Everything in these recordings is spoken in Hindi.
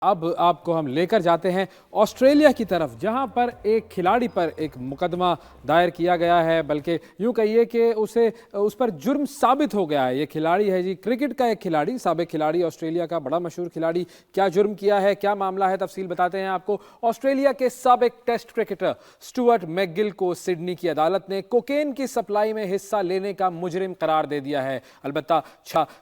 अब आपको हम लेकर जाते हैं ऑस्ट्रेलिया की तरफ, जहां पर एक खिलाड़ी पर एक मुकदमा दायर किया गया है, बल्कि यूं कहिए कि उस पर जुर्म साबित हो गया है। ये खिलाड़ी है जी, क्रिकेट का एक खिलाड़ी, साबिक खिलाड़ी, ऑस्ट्रेलिया का बड़ा मशहूर खिलाड़ी। क्या जुर्म किया है, क्या मामला है, तफसील बताते हैं आपको। ऑस्ट्रेलिया के साबिक टेस्ट क्रिकेटर स्टुअर्ट मैकगिल को सिडनी की अदालत ने कोकेन की सप्लाई में हिस्सा लेने का मुजरिम करार दे दिया है। अलबत्ता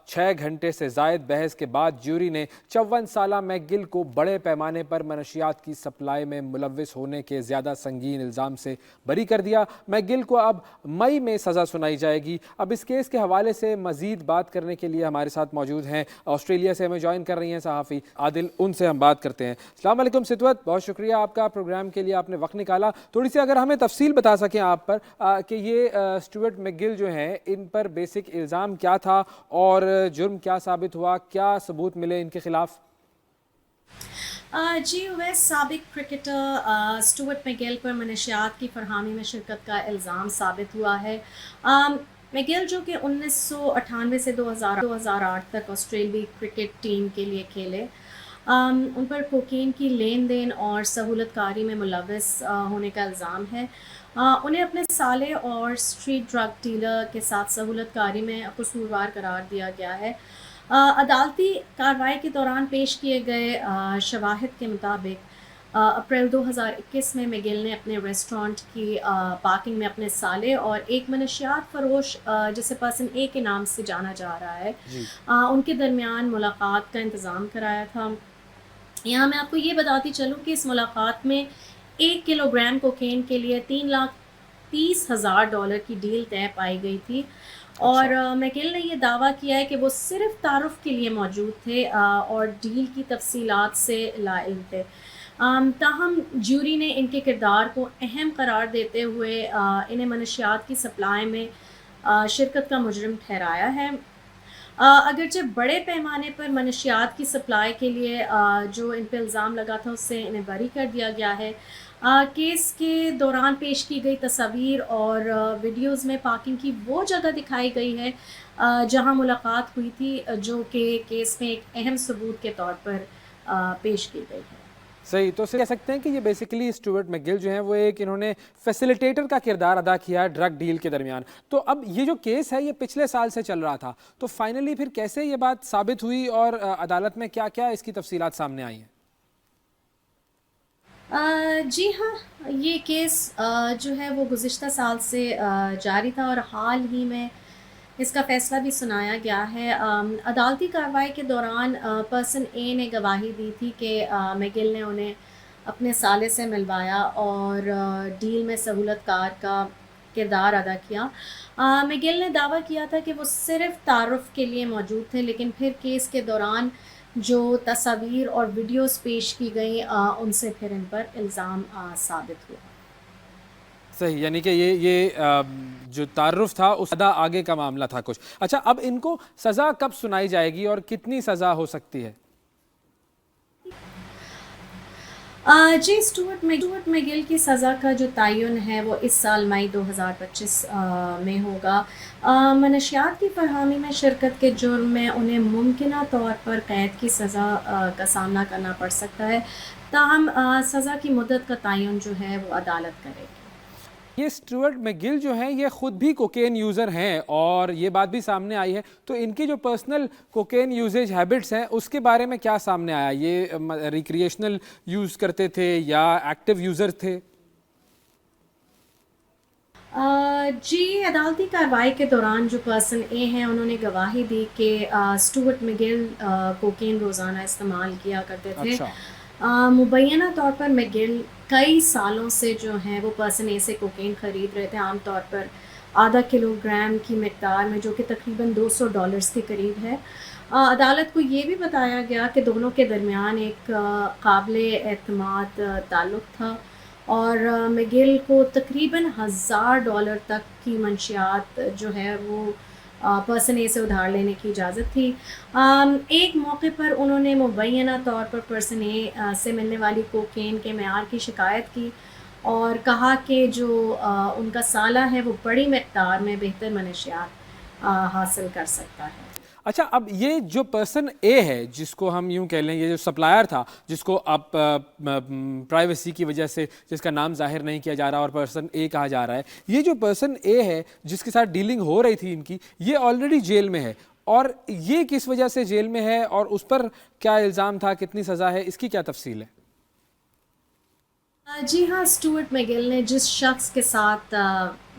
6 घंटे से जायद बहस के बाद ज्यूरी ने 54 साला मैकगिल को बड़े पैमाने पर मनशियात की सप्लाई में मुलविस होने के ज्यादा संगीन इल्जाम से बरी कर दिया। मैकगिल को अब मई में सजा सुनाई जाएगी। अब इस केस के हवाले से मजीद बात करने के लिए हमारे साथ मौजूद हैं, ऑस्ट्रेलिया से हमें ज्वाइन कर रही हैं सहाफ़ी आदिल, उनसे हम बात करते हैं। अस्सलाम वालेकुम सितवत, बहुत शुक्रिया आपका, प्रोग्राम के लिए आपने वक्त निकाला। थोड़ी सी अगर हमें तफसील बता सकें आप पर कि ये स्टुअर्ट मैकगिल जो हैं, इन पर बेसिक इल्ज़ाम क्या था और जुर्म क्या साबित हुआ, क्या सबूत मिले इनके खिलाफ? जी वैसे साबिक क्रिकेटर स्टुअर्ट मैकगिल पर मनशियात की फरहमी में शिरकत का इल्ज़ाम साबित हुआ है। मैकगिल जो कि 1998 से 2008 तक ऑस्ट्रेलियाई क्रिकेट टीम के लिए खेले, उन पर कोकीन की लेन देन और सहूलतकारी में मुलविस होने का इल्ज़ाम है। उन्हें अपने साले और स्ट्रीट ड्रग डीलर के साथ सहूलतकारी में कसूरवार करार दिया गया है। अदालती कार्रवाई के दौरान पेश किए गए शवाहिद के मुताबिक अप्रैल 2021 में मैकगिल ने अपने रेस्टोरेंट की पार्किंग में अपने साले और एक मनशियात फरोश जिसे पर्सन ए के नाम से जाना जा रहा है, जी। उनके दरमियान मुलाकात का इंतज़ाम कराया था। यहाँ मैं आपको ये बताती चलूँ कि इस मुलाकात में 1 किलोग्राम कोकेन के लिए $3,30,000 की डील तय पाई गई थी। और अच्छा। मैकगिल ने ये दावा किया है कि वो सिर्फ तारुफ के लिए मौजूद थे और डील की तफसीलात से लाइल थे। ताहम ज्यूरी ने इनके किरदार को अहम करार देते हुए इन्हें मनशियात की सप्लाई में शिरकत का मुजरिम ठहराया है। अगरचे बड़े पैमाने पर मनशियात की सप्लाई के लिए जो इन पे इल्ज़ाम लगा था उससे इन्हें बरी कर दिया गया है। केस के दौरान पेश की गई तस्वीर और वीडियोज़ में पार्किंग की वो जगह दिखाई गई है जहां मुलाकात हुई थी, जो कि केस में एक अहम सबूत के तौर पर पेश की गई है। सही, तो कह सकते हैं कि ये बेसिकली स्टुअर्ट मैकगिल जो हैं वो एक इन्होंने फैसिलिटेटर का किरदार अदा किया है ड्रग डील के दरमियान। तो अब ये जो केस है ये पिछले साल से चल रहा था, तो फाइनली फिर कैसे ये बात साबित हुई और अदालत में क्या क्या इसकी तफसीलात सामने आई हैं? जी हाँ, ये केस जो है वो गुज़िश्ता साल से जारी था और हाल ही में इसका फ़ैसला भी सुनाया गया है। अदालती कार्रवाई के दौरान पर्सन ए ने गवाही दी थी कि मैकगिल ने उन्हें अपने साले से मिलवाया और डील में सहूलतकार का किरदार अदा किया। मैकगिल ने दावा किया था कि वो सिर्फ़ तारुफ़ के लिए मौजूद थे, लेकिन फिर केस के दौरान जो तस्वीर और वीडियोस पेश की गई उनसे फिर इन पर इल्ज़ाम साबित हुआ। सही, यानी कि जो तारुफ था उस ज़्यादा आगे का मामला था कुछ। अच्छा, अब इनको सज़ा कब सुनाई जाएगी और कितनी सज़ा हो सकती है? जी स्टुअर्ट मैकगिल की सज़ा का जो तयन है वो इस साल मई 2025 में होगा। मनशियात की फरहमी में शिरकत के जुर्म में उन्हें मुमकिना तौर पर कैद की सज़ा का सामना करना पड़ सकता है। ताहम सज़ा की मुद्दत का तयन जो है वो अदालत करेगी। ये स्टुअर्ट मैकगिल जो हैं ये खुद भी कोकेन यूज़र हैं और ये बात भी सामने आई है, तो इनकी जो पर्सनल कोकेन यूजेज हैबिट्स हैं उसके बारे में क्या सामने आया? ये रिक्रिएशनल यूज़ करते थे या एक्टिव यूज़र थे? जी अदालती कार्रवाई के दौरान जो पर्सन ए हैं उन्होंने गवाही दी कि स्टुअर्ट मैकगिल कोकेन रोज़ाना इस्तेमाल किया करते थे। अच्छा। मुबैना तौर पर मैकगिल कई सालों से जो हैं वो पर्सन ए से कोकेन ख़रीद रहे थे, आम तौर पर आधा किलोग्राम की मकदार में, जो कि तकरीबन $200 के करीब है। अदालत को ये भी बताया गया कि दोनों के दरमियान एक काबिल एतमाद ताल्लुक़ था और मैकगिल को तकरीबन $1000 तक की मंशियात जो है वो पर्सन ए से उधार लेने की इजाज़त थी। एक मौके पर उन्होंने मुबैना तौर पर पर्सन ए से मिलने वाली कोकेन के मेयार की शिकायत की और कहा कि जो उनका साला है वो बड़ी मकदार में बेहतर मनशियात हासिल कर सकता है। अच्छा, अब ये जो पर्सन ए है, जिसको हम यूं कह लें, ये जो सप्लायर था, जिसको अब प्राइवेसी की वजह से जिसका नाम जाहिर नहीं किया जा रहा और पर्सन ए कहा जा रहा है, ये जो पर्सन ए है जिसके साथ डीलिंग हो रही थी इनकी, ये ऑलरेडी जेल में है। और ये किस वजह से जेल में है और उस पर क्या इल्ज़ाम था, कितनी सज़ा है, इसकी क्या तफसील है? जी हाँ, स्टुअर्ट मैगिल ने जिस शख्स के साथ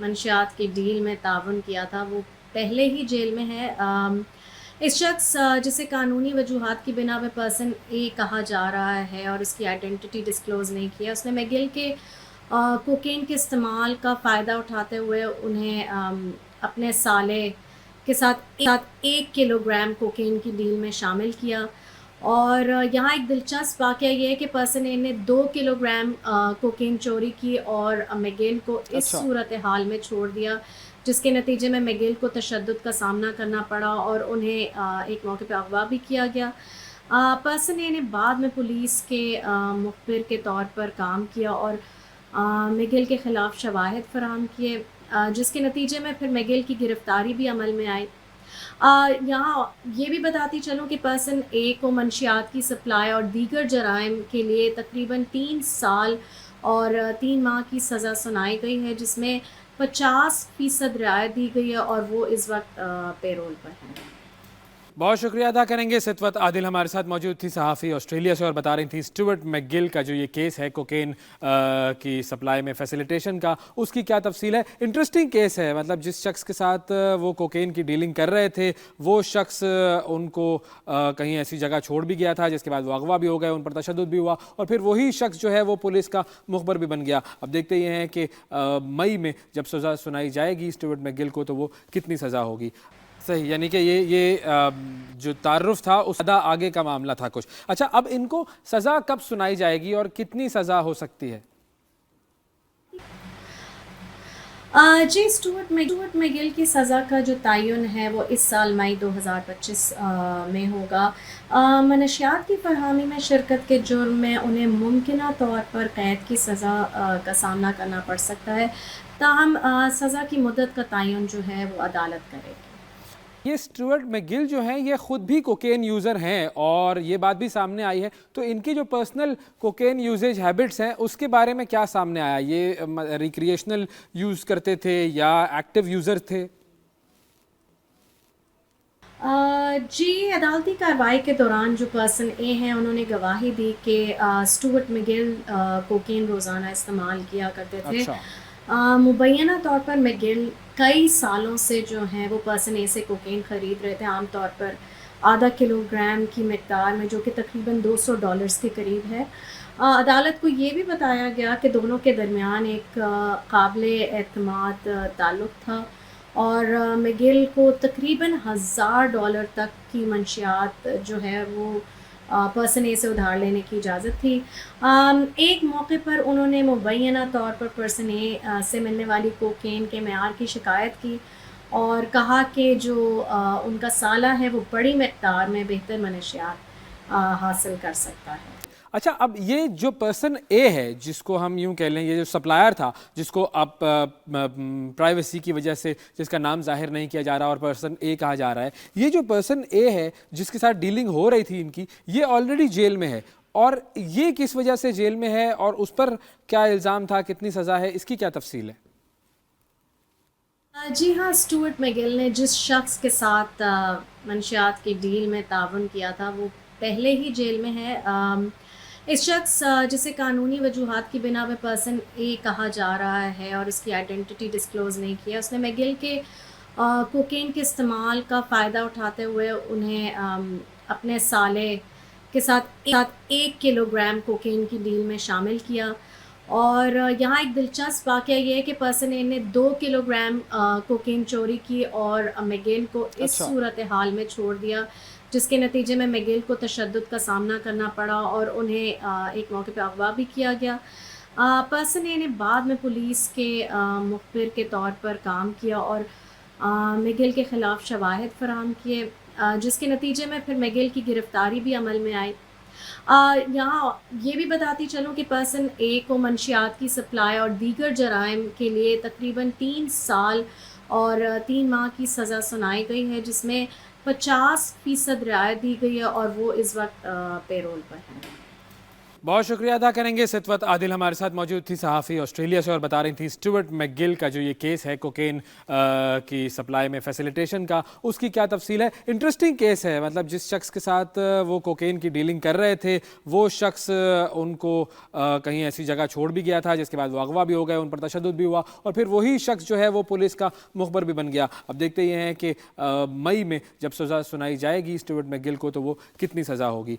मंशियात की डील में ताउन किया था वो पहले ही जेल में है। इस शख्स जिसे कानूनी वजूहात की बिना पे पर्सन ए कहा जा रहा है और इसकी आइडेंटिटी डिस्क्लोज़ नहीं किया, उसने मैगिल के कोकेन के इस्तेमाल का फ़ायदा उठाते हुए उन्हें अपने साले के साथ 1 किलोग्राम कोकेन की डील में शामिल किया। और यहाँ एक दिलचस्प वाक़या ये है कि पर्सन ए ने 2 किलोग्राम कोकेन चोरी की और मैगिल को इस अच्छा। सूरत हाल में छोड़ दिया, जिसके नतीजे में मैगिल को तशद्दुद का सामना करना पड़ा और उन्हें एक मौके पे अगवा भी किया गया। पर्सन ए ने बाद में पुलिस के मुखबिर के तौर पर काम किया और मैगिल के ख़िलाफ़ शवाहिद फ़राहम किए, जिसके नतीजे में फिर मैगिल की गिरफ़्तारी भी अमल में आई। यहाँ ये भी बताती चलूँ कि पर्सन ए को मंशियात की सप्लाई और दीगर जराइम के लिए तकरीबन 3 साल और 3 माह की सज़ा सुनाई गई है, जिसमें 50% रियायत दी गई है और वो इस वक्त पेरोल पर हैं। बहुत शुक्रिया अदा करेंगे। सितवत आदिल हमारे साथ मौजूद थी, सहाफ़ी ऑस्ट्रेलिया से, और बता रही थी स्टुअर्ट मैगिल का जो ये केस है कोकेन की सप्लाई में फैसिलिटेशन का, उसकी क्या तफसील है। इंटरेस्टिंग केस है, मतलब जिस शख्स के साथ वो कोकेन की डीलिंग कर रहे थे वो शख्स उनको कहीं ऐसी जगह छोड़ भी गया था, जिसके बाद वो अगवा भी हो गए, उन पर तशद्दुद भी हुआ और फिर वही शख्स जो है वो पुलिस का मुखबर भी बन गया। अब देखते ये हैं कि मई में जब सज़ा सुनाई जाएगी स्टुअर्ट मैगिल को तो वो कितनी सज़ा होगी। सही, यानी कि ये जो तारुफ था उस अदा आगे का मामला था कुछ। अच्छा, अब इनको सज़ा कब सुनाई जाएगी और कितनी सज़ा हो सकती है? जी, स्टुअर्ट मैगिल की सज़ा का जो तयन है वो इस साल मई 2025 में होगा। मनशियात की फरहमी में शिरकत के जुर्म में उन्हें मुमकिना तौर पर कैद की सज़ा का सामना करना पड़ सकता है, ताहम सज़ा की मुद्दत का तयन जो है वो अदालत करेगी। ये स्टुअर्ट मैगिल जो हैं ये खुद भी कोकेन यूज़र हैं और ये बात भी सामने आई है, तो इनकी जो पर्सनल कोकेन यूजेज हैबिट्स हैं उसके बारे में क्या सामने आया? ये रिक्रिएशनल यूज़ करते थे या एक्टिव यूज़र थे? जी, अदालती कार्रवाई के दौरान जो पर्सन ए हैं उन्होंने गवाही दी कि स्टुअर्ट मैगिल कोकेन रोज़ाना इस्तेमाल किया करते थे। अच्छा। मुबैना तौर पर मैगिल कई सालों से जो हैं वो पर्सन ए से कोकेन ख़रीद रहे थे, आम तौर पर आधा किलोग्राम की मिक़दार में, जो कि तकरीबन $200 के करीब है। अदालत को ये भी बताया गया कि दोनों के दरमियान एक काबिल एतमाद ताल्लुक़ था और मैगिल को तकरीबन $1000 तक की मंशियात जो है वो पर्सन ए से उधार लेने की इजाज़त थी। एक मौके पर उन्होंने मुबैना तौर पर पर्सन ए से मिलने वाली कोकेन के मेयार की शिकायत की और कहा कि जो उनका साला है वो बड़ी मिक़दार में बेहतर मनशियात हासिल कर सकता है। अच्छा, अब ये जो पर्सन ए है जिसको हम यूं कह लें, ये जो सप्लायर था जिसको अब प्राइवेसी की वजह से जिसका नाम जाहिर नहीं किया जा रहा और पर्सन ए कहा जा रहा है, ये जो पर्सन ए है जिसके साथ डीलिंग हो रही थी इनकी, ये ऑलरेडी जेल में है। और ये किस वजह से जेल में है और उस पर क्या इल्ज़ाम था, कितनी सज़ा है, इसकी क्या तफसील है? जी हाँ, स्टुअर्ट मैगिल ने जिस शख्स के साथ मंशियात की डील में ताउन किया था वो पहले ही जेल में है। इस शख्स जिसे कानूनी वजूहात की बिना पे पर्सन ए कहा जा रहा है और इसकी आइडेंटिटी डिस्क्लोज़ नहीं किया, उसने मैगिल के कोकेन के इस्तेमाल का फ़ायदा उठाते हुए उन्हें अपने साले के साथ 1 किलोग्राम कोकेन की डील में शामिल किया। और यहाँ एक दिलचस्प वाक़या ये है कि पर्सन ए ने 2 किलोग्राम कोकेन चोरी की और मैगिल को इस अच्छा। सूरत हाल में छोड़ दिया, जिसके नतीजे में मैगिल को तशद्दुद का सामना करना पड़ा और उन्हें एक मौके पे अगवा भी किया गया। पर्सन ए ने बाद में पुलिस के मुखबिर के तौर पर काम किया और मैगिल के ख़िलाफ़ शवाहिद फ़राहम किए, जिसके नतीजे में फिर मैगिल की गिरफ़्तारी भी अमल में आई। यहाँ ये भी बताती चलूँ कि पर्सन ए को मंशियात की सप्लाई और दीगर जराइम के लिए तकरीबन 3 साल और 3 माह की सज़ा सुनाई गई है, जिसमें 50% रियायत दी गई है और वो इस वक्त पेरोल पर है। बहुत शुक्रिया अदा करेंगे। सितवत आदिल हमारे साथ मौजूद थी, सहाफ़ी ऑस्ट्रेलिया से, और बता रही थी स्टुअर्ट मैकगिल का जो ये केस है कोकेन की सप्लाई में फैसिलिटेशन का, उसकी क्या तफसील है। इंटरेस्टिंग केस है, मतलब जिस शख्स के साथ वो कोकेन की डीलिंग कर रहे थे वो शख्स उनको कहीं ऐसी जगह छोड़ भी गया था जिसके बाद वो अगवा भी हो गए, उन पर तशद्दुद भी हुआ, और फिर वही शख्स जो है वो पुलिस का मुखबर भी बन गया। अब देखते ये हैं कि मई में जब सज़ा सुनाई जाएगी स्टुअर्ट मैकगिल को तो वो कितनी सज़ा होगी।